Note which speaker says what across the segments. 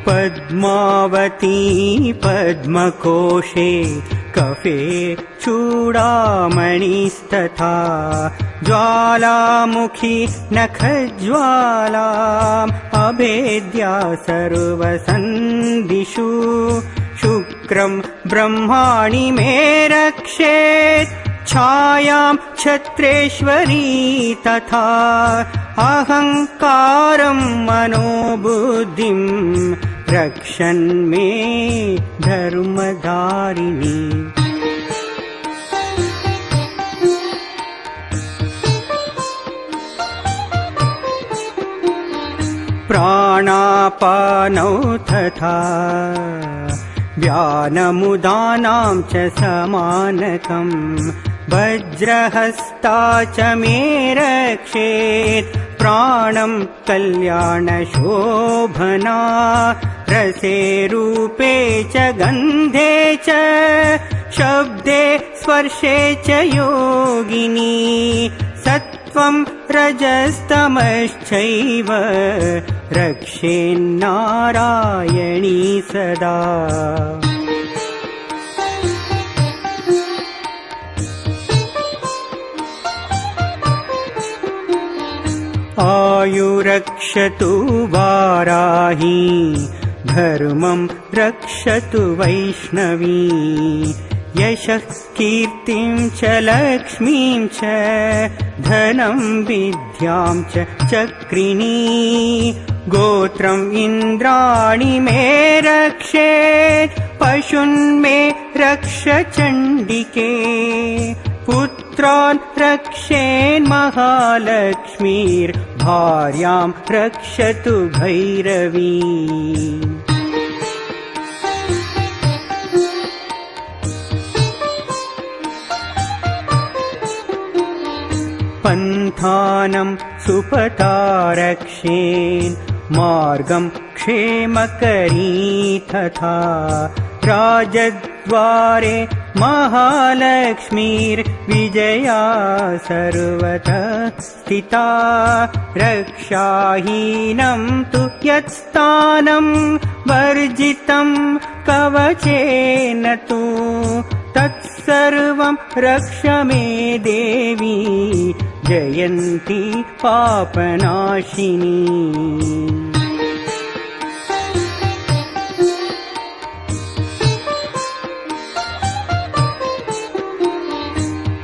Speaker 1: पद्मावती पद्मकोशे कफे चूडामणिस्तथा ज्वालामुखी नखज्वालाम् अभेद्या सर्वसन्दिषु शुक्रं ब्रह्माणि मे रक्षेत् छायां छत्रेश्वरी तथा अहङ्कारं मनोबुद्धिं रक्षन्मे धर्मधारिणी। प्राणापानौ तथा व्यानमुदानां च समानकम् वज्रहस्ता च मे रक्षेत् प्राणं कल्याणशोभना रसे रूपे च गन्धे च शब्दे स्पर्शे च योगिनी सत्त्वं रजस्तमश्चैव रक्षेन्नारायणी सदा। आयुरक्षतु वाराही धर्मं रक्षतु वैष्णवी यशः कीर्तिं च लक्ष्मीं च धनं विद्यां च चक्रिणी गोत्रम् इन्द्राणि मे रक्षेत् पशून्मे रक्ष चण्डिके पुत्रान् रक्षेन्महालक्ष्मीर्भार्यां रक्षतु भैरवी। पन्थानं सुपथा रक्षेन् मार्गं क्षेमकरी तथा राजद्वारे महालक्ष्मीर्विजया सर्वतः स्थिता रक्षाहीनं तु यत्स्थानं वर्जितं कवचेन तु तत्सर्वं रक्ष मे देवी जयन्ती पापनाशिनी।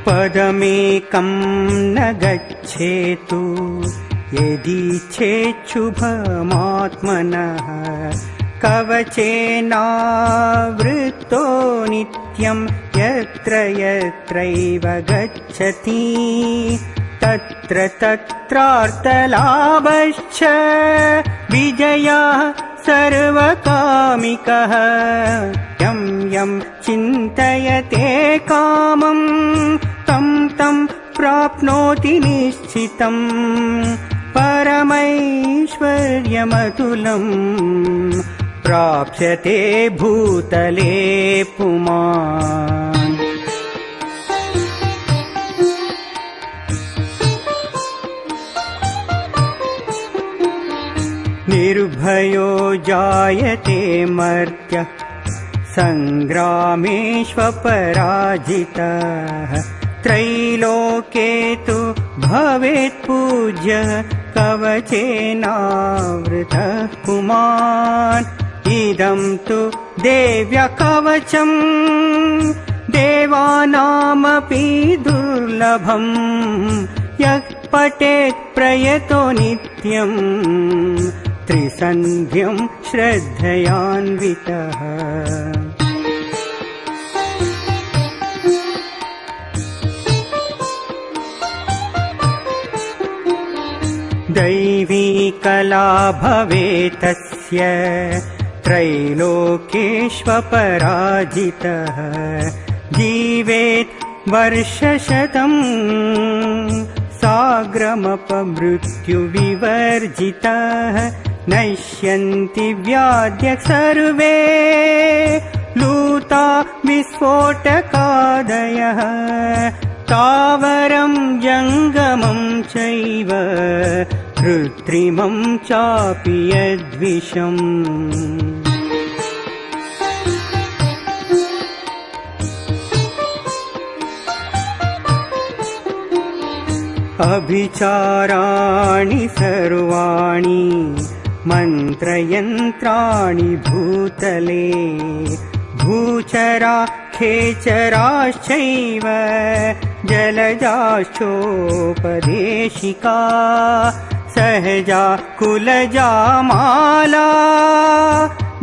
Speaker 1: पदमेकं न गच्छेतु यदीच्छेच्छुभमात्मनः कवचेनावृतो नित्यं यत्र यत्रैव गच्छति तत्र तत्रार्थलाभश्च विजयः सर्वकामिकः यं यं चिन्तयते कामं तं तं प्राप्नोति निश्चितं परमैश्वर्यमतुलं प्राप्स्यते भूतले पुमान्। निर्भयो जायते मर्त्यः संग्रामेष्वपराजितः त्रैलोके तु भवेत् पूज्यः कवचेनावृतः पुमान्। इदं तु देव्या कवचम् देवानामपि दुर्लभम् यः पठेत् प्रयतो नित्यम् त्रिसन्ध्यं श्रद्धयान्वितः। दैवी कला भवेत् तस्य त्रैलोकेष्वपराजितः जीवेत् वर्षशतम् साग्रमपमृत्युविवर्जितः नश्यन्ति व्याध्य सर्वे लूता विस्फोटकादयः तावरं जङ्गमं चैव कृत्रिमं चापि यद्विषम्। अभिचाराणि सर्वाणि मन्त्रयन्त्राणि भूतले भूचरा खेचराश्चैव जलजाश्चोपदेशिका सहजा कुलजा माला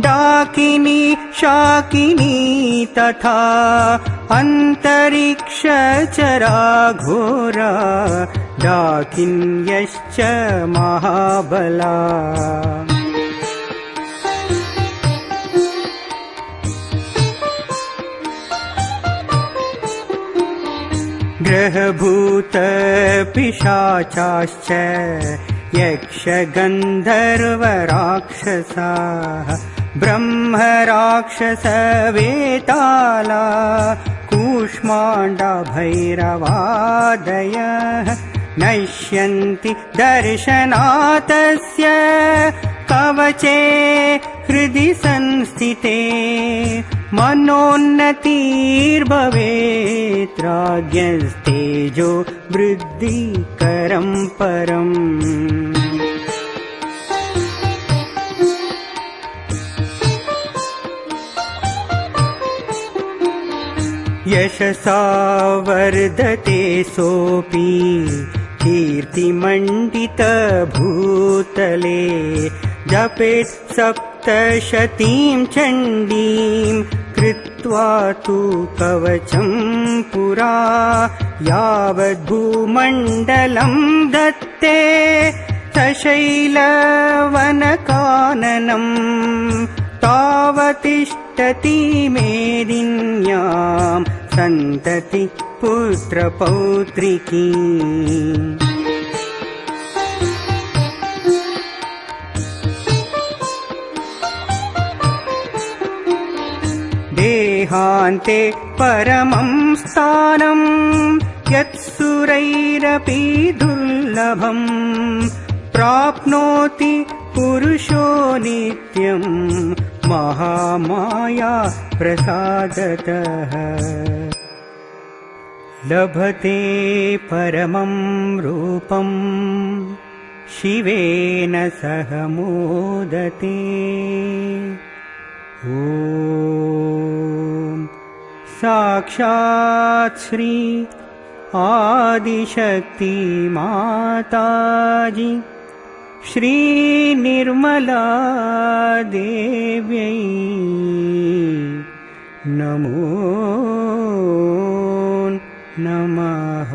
Speaker 1: डाकिनी शाकिनी तथा अन्तरिक्षचरा घोरा डाकिन्यश्च महाबला ग्रहभूत पिशाचाश्च यक्षगन्धर्वराक्षसाः ब्रह्मराक्षसवेताला कूष्माण्डा भैरवादयः नश्यन्ति दर्शनातस्य कवचे हृदि संस्थिते मनोन्नतिर्भवेत् राज्ञस्तेजो वृद्धिकरं परम् यशसा वर्धते सोऽपि कीर्तिमण्डितभूतले जपेत् सप्तशतीं चण्डीं कृत्वा तु कवचं पुरा यावद्भूमण्डलं दत्ते सशैलवनकाननम् तावतिष्ठति मेदिन्यां सन्तति पुत्रपौत्रिकी देहान्ते परमं स्थानं यत्सुरैरपि दुर्लभम् प्राप्नोति पुरुषो नित्यं महामाया प्रसादतः लभते परमं रूपं शिवेन सह मोदते ॐ साक्षात् श्री आदिशक्ति माताजी श्री निर्मला देव्यै नमो नमः।